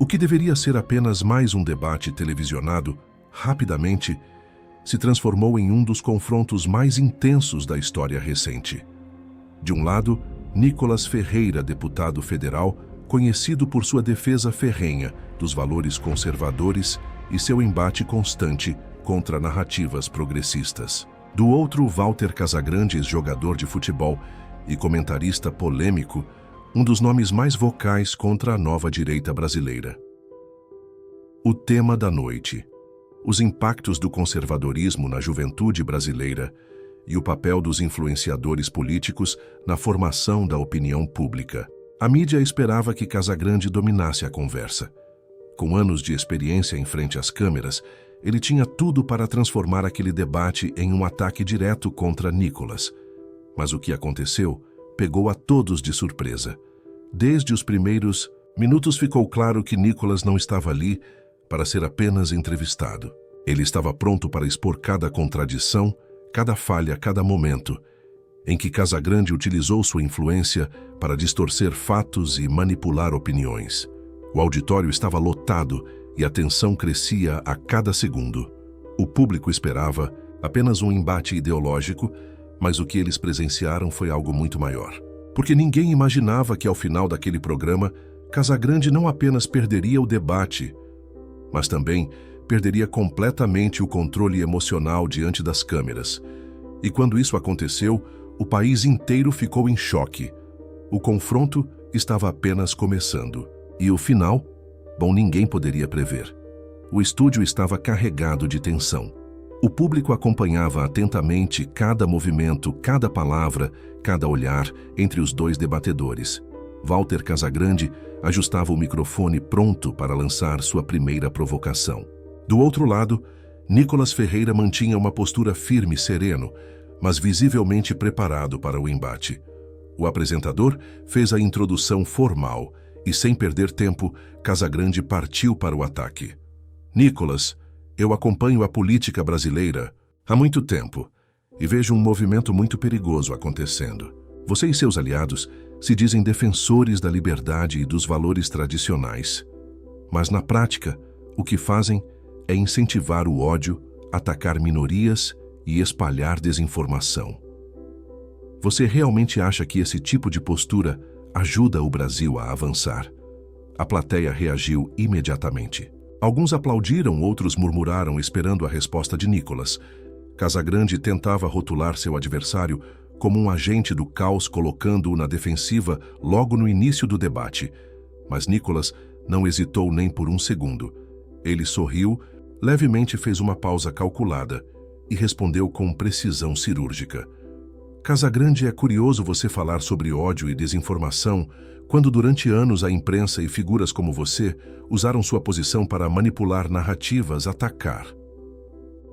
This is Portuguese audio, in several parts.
O que deveria ser apenas mais um debate televisionado, rapidamente se transformou em um dos confrontos mais intensos da história recente. De um lado, Nicolas Ferreira, deputado federal, conhecido por sua defesa ferrenha dos valores conservadores e seu embate constante contra narrativas progressistas. Do outro, Walter Casagrande, jogador de futebol e comentarista polêmico, um dos nomes mais vocais contra a nova direita brasileira. O tema da noite: os impactos do conservadorismo na juventude brasileira e o papel dos influenciadores políticos na formação da opinião pública. A mídia esperava que Casagrande dominasse a conversa. Com anos de experiência em frente às câmeras, ele tinha tudo para transformar aquele debate em um ataque direto contra Nicolas. Mas o que aconteceu pegou a todos de surpresa. Desde os primeiros minutos ficou claro que Nicolas não estava ali para ser apenas entrevistado. Ele estava pronto para expor cada contradição, cada falha, cada momento em que Casagrande utilizou sua influência para distorcer fatos e manipular opiniões. O auditório estava lotado e a tensão crescia a cada segundo. O público esperava apenas um embate ideológico, mas o que eles presenciaram foi algo muito maior. Porque ninguém imaginava que ao final daquele programa, Casagrande não apenas perderia o debate, mas também perderia completamente o controle emocional diante das câmeras. E quando isso aconteceu, o país inteiro ficou em choque. O confronto estava apenas começando. E o final? Bom, ninguém poderia prever. O estúdio estava carregado de tensão. O público acompanhava atentamente cada movimento, cada palavra, cada olhar entre os dois debatedores. Walter Casagrande ajustava o microfone pronto para lançar sua primeira provocação. Do outro lado, Nicolas Ferreira mantinha uma postura firme e sereno, mas visivelmente preparado para o embate. O apresentador fez a introdução formal e, sem perder tempo, Casagrande partiu para o ataque. Nicolas, eu acompanho a política brasileira há muito tempo e vejo um movimento muito perigoso acontecendo. Você e seus aliados se dizem defensores da liberdade e dos valores tradicionais. Mas, na prática, o que fazem é incentivar o ódio, atacar minorias e espalhar desinformação. Você realmente acha que esse tipo de postura ajuda o Brasil a avançar? A plateia reagiu imediatamente. Alguns aplaudiram, outros murmuraram, esperando a resposta de Nicolas. Casagrande tentava rotular seu adversário como um agente do caos, colocando-o na defensiva logo no início do debate. Mas Nicolas não hesitou nem por um segundo. Ele sorriu, levemente fez uma pausa calculada e respondeu com precisão cirúrgica. Casagrande, é curioso você falar sobre ódio e desinformação quando durante anos a imprensa e figuras como você usaram sua posição para manipular narrativas, atacar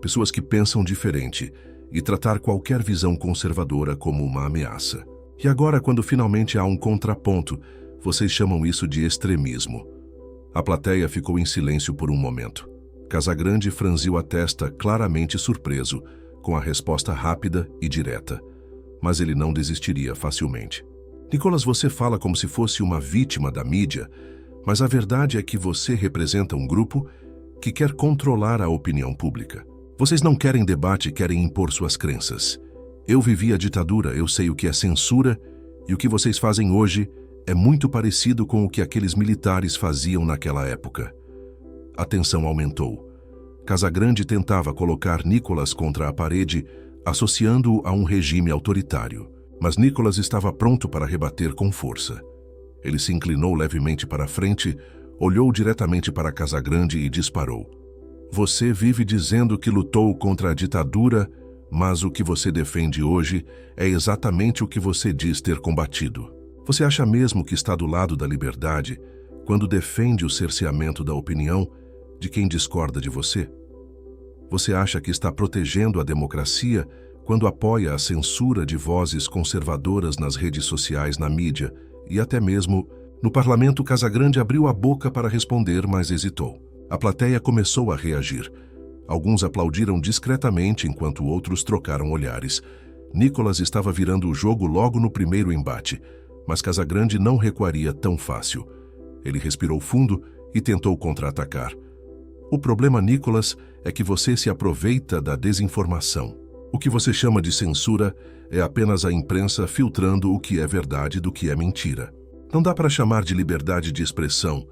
pessoas que pensam diferente e tratar qualquer visão conservadora como uma ameaça. E agora, quando finalmente há um contraponto, vocês chamam isso de extremismo. A plateia ficou em silêncio por um momento. Casagrande franziu a testa, claramente surpreso, com a resposta rápida e direta. Mas ele não desistiria facilmente. Nicolas, você fala como se fosse uma vítima da mídia, mas a verdade é que você representa um grupo que quer controlar a opinião pública. Vocês não querem debate, querem impor suas crenças. Eu vivi a ditadura, eu sei o que é censura, e o que vocês fazem hoje é muito parecido com o que aqueles militares faziam naquela época. A tensão aumentou. Casagrande tentava colocar Nicolas contra a parede, associando-o a um regime autoritário. Mas Nicolas estava pronto para rebater com força. Ele se inclinou levemente para frente, olhou diretamente para Casagrande e disparou. Você vive dizendo que lutou contra a ditadura, mas o que você defende hoje é exatamente o que você diz ter combatido. Você acha mesmo que está do lado da liberdade quando defende o cerceamento da opinião de quem discorda de você? Você acha que está protegendo a democracia quando apoia a censura de vozes conservadoras nas redes sociais, na mídia e até mesmo no parlamento? Casagrande abriu a boca para responder, mas hesitou. A plateia começou a reagir. Alguns aplaudiram discretamente enquanto outros trocaram olhares. Nicolas estava virando o jogo logo no primeiro embate, mas Casagrande não recuaria tão fácil. Ele respirou fundo e tentou contra-atacar. O problema, Nicholas, é que você se aproveita da desinformação. O que você chama de censura é apenas a imprensa filtrando o que é verdade do que é mentira. Não dá para chamar de liberdade de expressão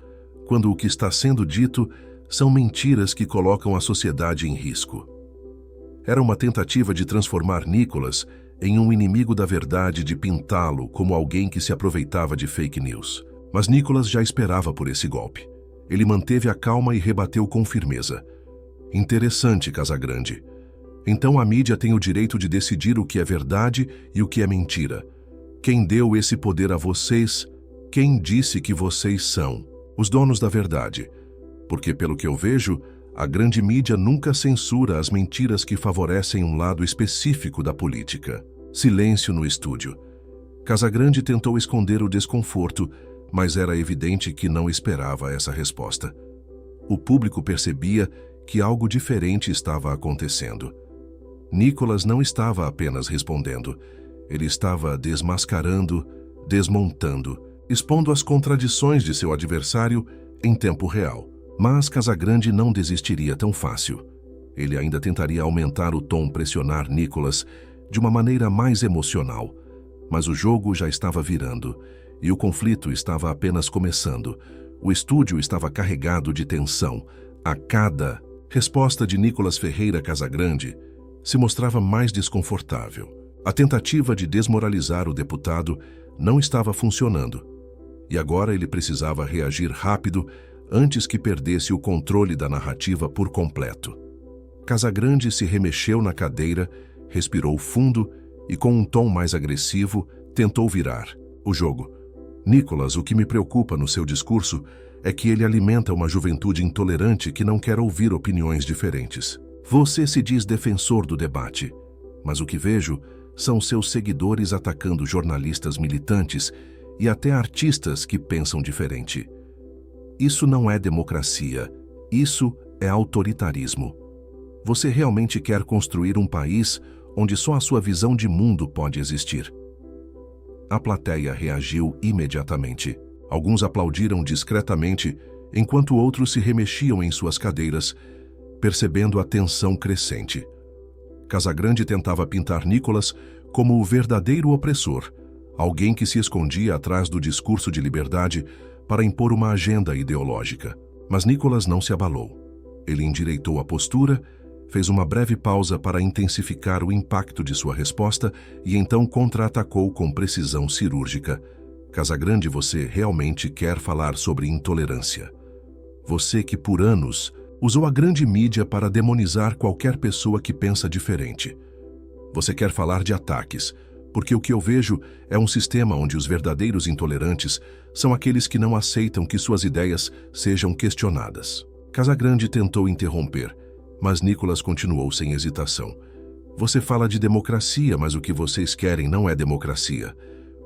quando o que está sendo dito são mentiras que colocam a sociedade em risco. Era uma tentativa de transformar Nicholas em um inimigo da verdade, de pintá-lo como alguém que se aproveitava de fake news. Mas Nicholas já esperava por esse golpe. Ele manteve a calma e rebateu com firmeza. Interessante, Casagrande. Então a mídia tem o direito de decidir o que é verdade e o que é mentira. Quem deu esse poder a vocês? Quem disse que vocês são os donos da verdade? Porque, pelo que eu vejo, a grande mídia nunca censura as mentiras que favorecem um lado específico da política. Silêncio no estúdio. Casagrande tentou esconder o desconforto, mas era evidente que não esperava essa resposta. O público percebia que algo diferente estava acontecendo. Nicholas não estava apenas respondendo. Ele estava desmascarando, desmontando, expondo as contradições de seu adversário em tempo real. Mas Casagrande não desistiria tão fácil. Ele ainda tentaria aumentar o tom, pressionar Nicholas de uma maneira mais emocional. Mas o jogo já estava virando, e o conflito estava apenas começando. O estúdio estava carregado de tensão. A cada resposta de Nicholas Ferreira Casagrande se mostrava mais desconfortável. A tentativa de desmoralizar o deputado não estava funcionando. E agora ele precisava reagir rápido antes que perdesse o controle da narrativa por completo. Casagrande se remexeu na cadeira, respirou fundo e, com um tom mais agressivo, tentou virar o jogo. Nicholas, o que me preocupa no seu discurso é que ele alimenta uma juventude intolerante que não quer ouvir opiniões diferentes. Você se diz defensor do debate, mas o que vejo são seus seguidores atacando jornalistas militantes e até artistas que pensam diferente. Isso não é democracia, isso é autoritarismo. Você realmente quer construir um país onde só a sua visão de mundo pode existir? A plateia reagiu imediatamente. Alguns aplaudiram discretamente, enquanto outros se remexiam em suas cadeiras, percebendo a tensão crescente. Casagrande tentava pintar Nicholas como o verdadeiro opressor, alguém que se escondia atrás do discurso de liberdade para impor uma agenda ideológica. Mas Nicholas não se abalou. Ele endireitou a postura, fez uma breve pausa para intensificar o impacto de sua resposta e então contra-atacou com precisão cirúrgica. Casagrande, você realmente quer falar sobre intolerância. Você que por anos usou a grande mídia para demonizar qualquer pessoa que pensa diferente. Você quer falar de ataques, porque o que eu vejo é um sistema onde os verdadeiros intolerantes são aqueles que não aceitam que suas ideias sejam questionadas. Casagrande tentou interromper, mas Nicholas continuou sem hesitação. Você fala de democracia, mas o que vocês querem não é democracia.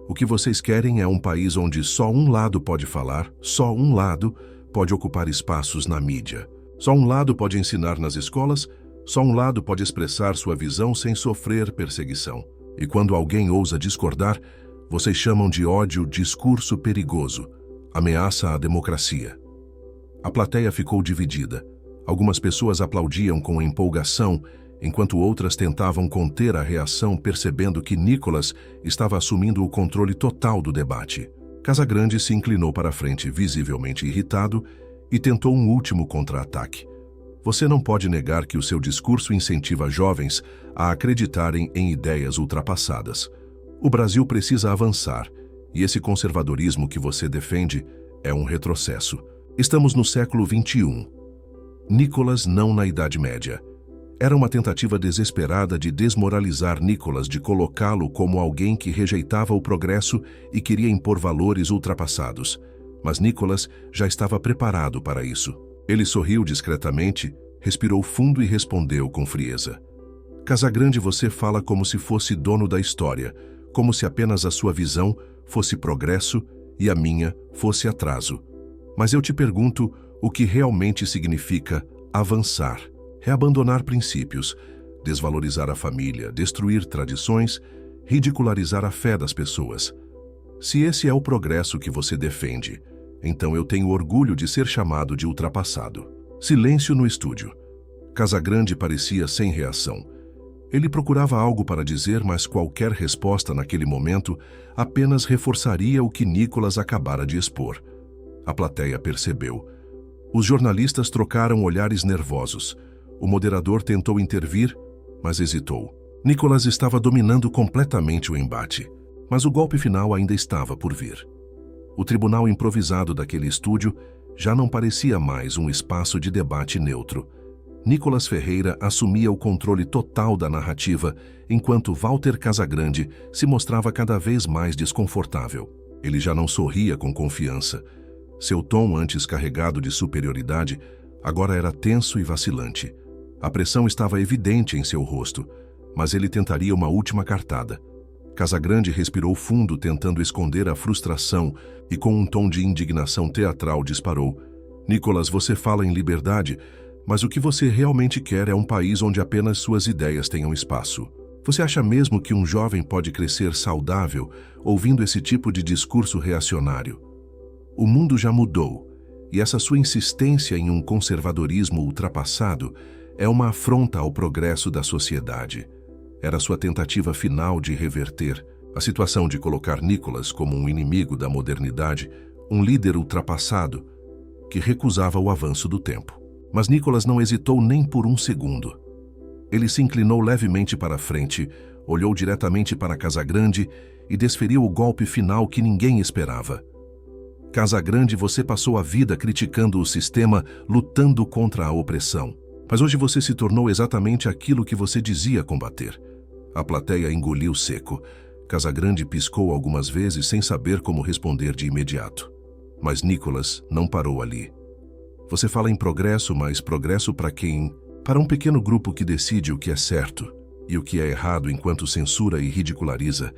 O que vocês querem é um país onde só um lado pode falar, só um lado pode ocupar espaços na mídia. Só um lado pode ensinar nas escolas, só um lado pode expressar sua visão sem sofrer perseguição. E quando alguém ousa discordar, vocês chamam de ódio discurso perigoso, ameaça à democracia. A plateia ficou dividida. Algumas pessoas aplaudiam com empolgação, enquanto outras tentavam conter a reação, percebendo que Nicholas estava assumindo o controle total do debate. Casagrande se inclinou para a frente, visivelmente irritado, e tentou um último contra-ataque. Você não pode negar que o seu discurso incentiva jovens a acreditarem em ideias ultrapassadas. O Brasil precisa avançar, e esse conservadorismo que você defende é um retrocesso. Estamos no século XXI. Nicholas não na Idade Média. Era uma tentativa desesperada de desmoralizar Nicholas, de colocá-lo como alguém que rejeitava o progresso e queria impor valores ultrapassados. Mas Nicholas já estava preparado para isso. Ele sorriu discretamente, respirou fundo e respondeu com frieza. Casagrande, você fala como se fosse dono da história, como se apenas a sua visão fosse progresso e a minha fosse atraso. Mas eu te pergunto o que realmente significa avançar, reabandonar princípios, desvalorizar a família, destruir tradições, ridicularizar a fé das pessoas. Se esse é o progresso que você defende, Então eu tenho orgulho de ser chamado de ultrapassado. Silêncio no estúdio. Casagrande parecia sem reação. Ele procurava algo para dizer, mas qualquer resposta naquele momento apenas reforçaria o que Nicolas acabara de expor. A plateia percebeu. Os jornalistas trocaram olhares nervosos. O moderador tentou intervir, mas hesitou. Nicolas estava dominando completamente o embate, mas o golpe final ainda estava por vir. O tribunal improvisado daquele estúdio já não parecia mais um espaço de debate neutro. Nicolas Ferreira assumia o controle total da narrativa, enquanto Walter Casagrande se mostrava cada vez mais desconfortável. Ele já não sorria com confiança. Seu tom, antes carregado de superioridade, agora era tenso e vacilante. A pressão estava evidente em seu rosto, mas ele tentaria uma última cartada. Casagrande respirou fundo, tentando esconder a frustração, e com um tom de indignação teatral disparou: "Nicolas, você fala em liberdade, mas o que você realmente quer é um país onde apenas suas ideias tenham espaço. Você acha mesmo que um jovem pode crescer saudável ouvindo esse tipo de discurso reacionário? O mundo já mudou, e essa sua insistência em um conservadorismo ultrapassado é uma afronta ao progresso da sociedade." Era sua tentativa final de reverter a situação, de colocar Nicolas como um inimigo da modernidade, um líder ultrapassado que recusava o avanço do tempo. Mas Nicolas não hesitou nem por um segundo. Ele se inclinou levemente para a frente, olhou diretamente para Casagrande e desferiu o golpe final que ninguém esperava. "Casagrande, você passou a vida criticando o sistema, lutando contra a opressão. Mas hoje você se tornou exatamente aquilo que você dizia combater." A plateia engoliu seco. Casagrande piscou algumas vezes sem saber como responder de imediato. Mas Nicolas não parou ali. "Você fala em progresso, mas progresso para quem? Para um pequeno grupo que decide o que é certo e o que é errado enquanto censura e ridiculariza.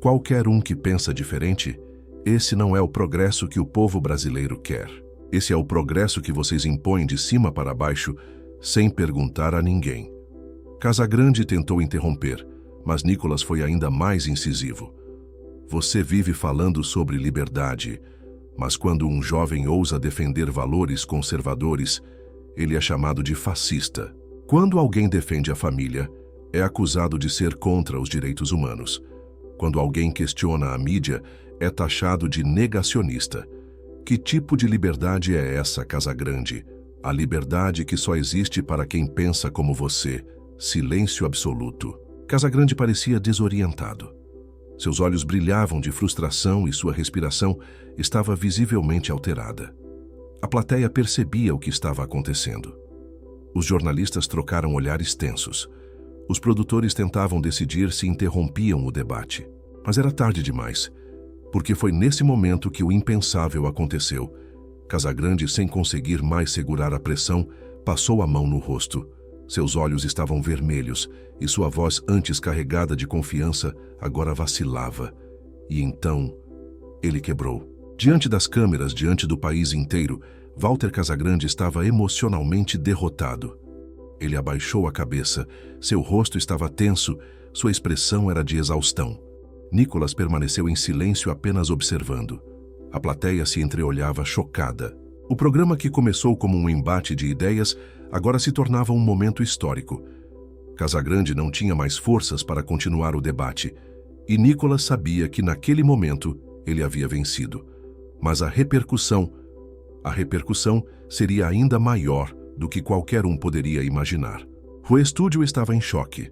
Qualquer um que pensa diferente, esse não é o progresso que o povo brasileiro quer. Esse é o progresso que vocês impõem de cima para baixo, sem perguntar a ninguém." Casagrande tentou interromper, mas Nicolas foi ainda mais incisivo. "Você vive falando sobre liberdade, mas quando um jovem ousa defender valores conservadores, ele é chamado de fascista. Quando alguém defende a família, é acusado de ser contra os direitos humanos. Quando alguém questiona a mídia, é taxado de negacionista. Que tipo de liberdade é essa, Casagrande? A liberdade que só existe para quem pensa como você. Silêncio absoluto." Casagrande parecia desorientado. Seus olhos brilhavam de frustração e sua respiração estava visivelmente alterada. A plateia percebia o que estava acontecendo. Os jornalistas trocaram olhares tensos. Os produtores tentavam decidir se interrompiam o debate. Mas era tarde demais, porque foi nesse momento que o impensável aconteceu. Casagrande, sem conseguir mais segurar a pressão, passou a mão no rosto. Seus olhos estavam vermelhos e sua voz, antes carregada de confiança, agora vacilava. E então, ele quebrou. Diante das câmeras, diante do país inteiro, Walter Casagrande estava emocionalmente derrotado. Ele abaixou a cabeça, seu rosto estava tenso, sua expressão era de exaustão. Nicolas permaneceu em silêncio, apenas observando. A plateia se entreolhava chocada. O programa, que começou como um embate de ideias, agora se tornava um momento histórico. Casagrande não tinha mais forças para continuar o debate, e Nicolas sabia que naquele momento ele havia vencido. Mas a repercussão seria ainda maior do que qualquer um poderia imaginar. O estúdio estava em choque.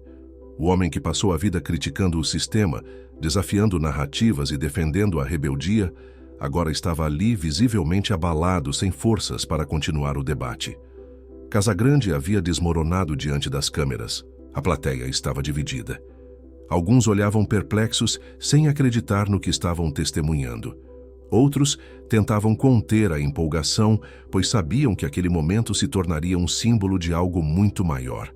O homem que passou a vida criticando o sistema, desafiando narrativas e defendendo a rebeldia, agora estava ali visivelmente abalado, sem forças para continuar o debate. Casagrande havia desmoronado diante das câmeras. A plateia estava dividida. Alguns olhavam perplexos, sem acreditar no que estavam testemunhando. Outros tentavam conter a empolgação, pois sabiam que aquele momento se tornaria um símbolo de algo muito maior.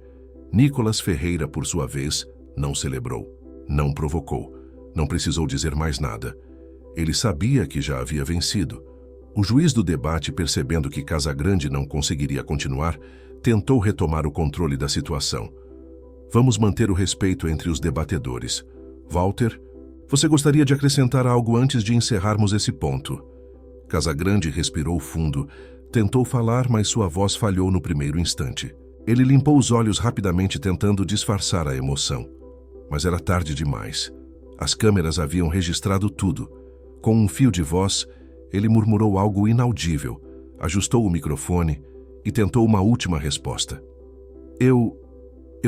Nicolas Ferreira, por sua vez, não celebrou, não provocou, não precisou dizer mais nada. Ele sabia que já havia vencido. O juiz do debate, percebendo que Casagrande não conseguiria continuar, tentou retomar o controle da situação. "Vamos manter o respeito entre os debatedores. Walter, você gostaria de acrescentar algo antes de encerrarmos esse ponto?" Casagrande respirou fundo, tentou falar, mas sua voz falhou no primeiro instante. Ele limpou os olhos rapidamente, tentando disfarçar a emoção. Mas era tarde demais. As câmeras haviam registrado tudo. Com um fio de voz, ele murmurou algo inaudível, ajustou o microfone e tentou uma última resposta. Eu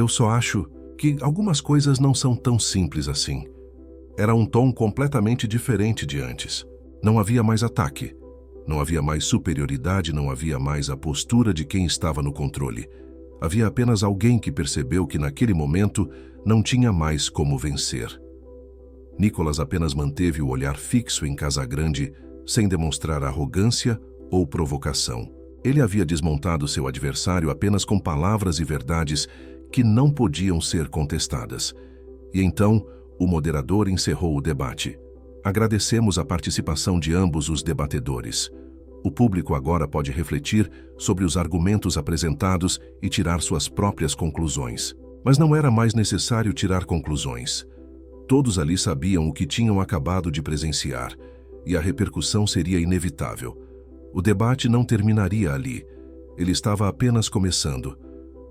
só acho que algumas coisas não são tão simples assim. Era um tom completamente diferente de antes. Não havia mais ataque. Não havia mais superioridade, não havia mais a postura de quem estava no controle. Havia apenas alguém que percebeu que naquele momento não tinha mais como vencer. Nicolas apenas manteve o olhar fixo em Casagrande, sem demonstrar arrogância ou provocação. Ele havia desmontado seu adversário apenas com palavras e verdades que não podiam ser contestadas. E então, o moderador encerrou o debate. Agradecemos a participação de ambos os debatedores. O público agora pode refletir sobre os argumentos apresentados e tirar suas próprias conclusões. Mas não era mais necessário tirar conclusões. Todos ali sabiam o que tinham acabado de presenciar, e a repercussão seria inevitável. O debate não terminaria ali. Ele estava apenas começando.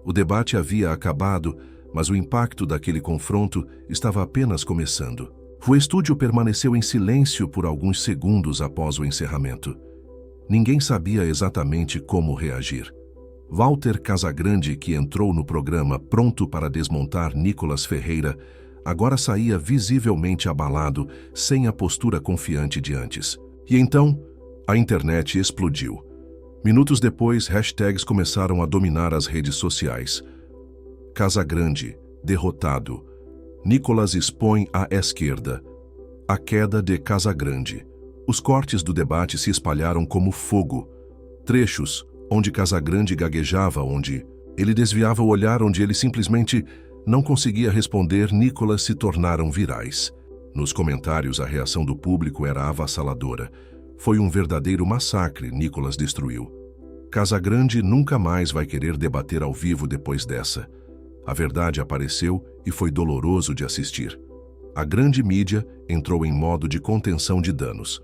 O debate havia acabado, mas o impacto daquele confronto estava apenas começando. O estúdio permaneceu em silêncio por alguns segundos após o encerramento. Ninguém sabia exatamente como reagir. Walter Casagrande, que entrou no programa pronto para desmontar Nicolas Ferreira, agora saía visivelmente abalado, sem a postura confiante de antes. E então, a internet explodiu. Minutos depois, hashtags começaram a dominar as redes sociais. Casagrande, derrotado. Nicolas expõe à esquerda. A queda de Casagrande. Os cortes do debate se espalharam como fogo. Trechos onde Casagrande gaguejava, onde ele desviava o olhar, onde ele simplesmente não conseguia responder, Nicolas se tornaram virais. Nos comentários, a reação do público era avassaladora. Foi um verdadeiro massacre, Nicolas destruiu. Casagrande nunca mais vai querer debater ao vivo depois dessa. A verdade apareceu e foi doloroso de assistir. A grande mídia entrou em modo de contenção de danos.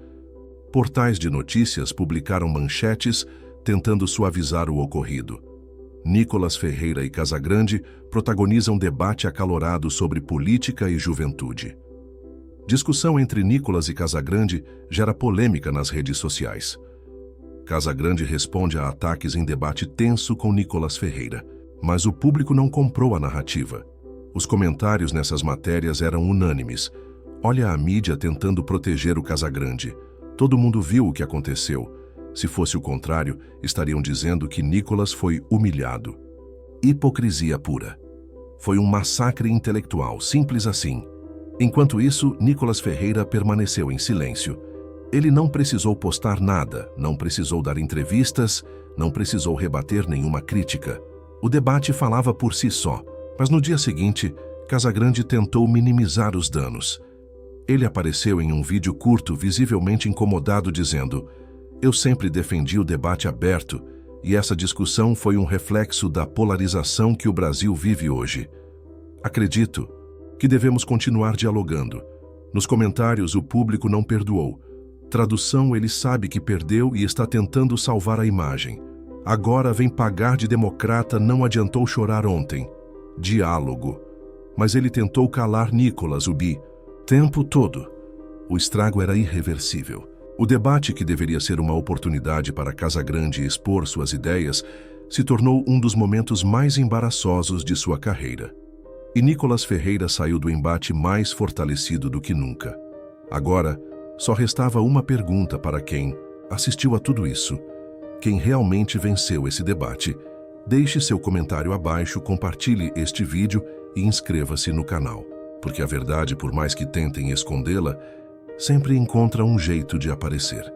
Portais de notícias publicaram manchetes tentando suavizar o ocorrido. Nicolas Ferreira e Casagrande protagonizam debate acalorado sobre política e juventude. Discussão entre Nicolas e Casagrande gera polêmica nas redes sociais. Casagrande responde a ataques em debate tenso com Nicolas Ferreira, mas o público não comprou a narrativa. Os comentários nessas matérias eram unânimes. Olha a mídia tentando proteger o Casagrande. Todo mundo viu o que aconteceu. Se fosse o contrário, estariam dizendo que Nicolas foi humilhado. Hipocrisia pura. Foi um massacre intelectual, simples assim. Enquanto isso, Nicolas Ferreira permaneceu em silêncio. Ele não precisou postar nada, não precisou dar entrevistas, não precisou rebater nenhuma crítica. O debate falava por si só, mas no dia seguinte, Casagrande tentou minimizar os danos. Ele apareceu em um vídeo curto, visivelmente incomodado, dizendo: "Eu sempre defendi o debate aberto, e essa discussão foi um reflexo da polarização que o Brasil vive hoje. Acredito que devemos continuar dialogando." Nos comentários, o público não perdoou. Tradução: ele sabe que perdeu e está tentando salvar a imagem. Agora vem pagar de democrata, não adiantou chorar ontem. Diálogo. Mas ele tentou calar Nicolas, o tempo todo. O estrago era irreversível. O debate, que deveria ser uma oportunidade para Casagrande expor suas ideias, se tornou um dos momentos mais embaraçosos de sua carreira. E Nicolas Ferreira saiu do embate mais fortalecido do que nunca. Agora, só restava uma pergunta para quem assistiu a tudo isso. Quem realmente venceu esse debate? Deixe seu comentário abaixo, compartilhe este vídeo e inscreva-se no canal. Porque a verdade, por mais que tentem escondê-la, sempre encontra um jeito de aparecer.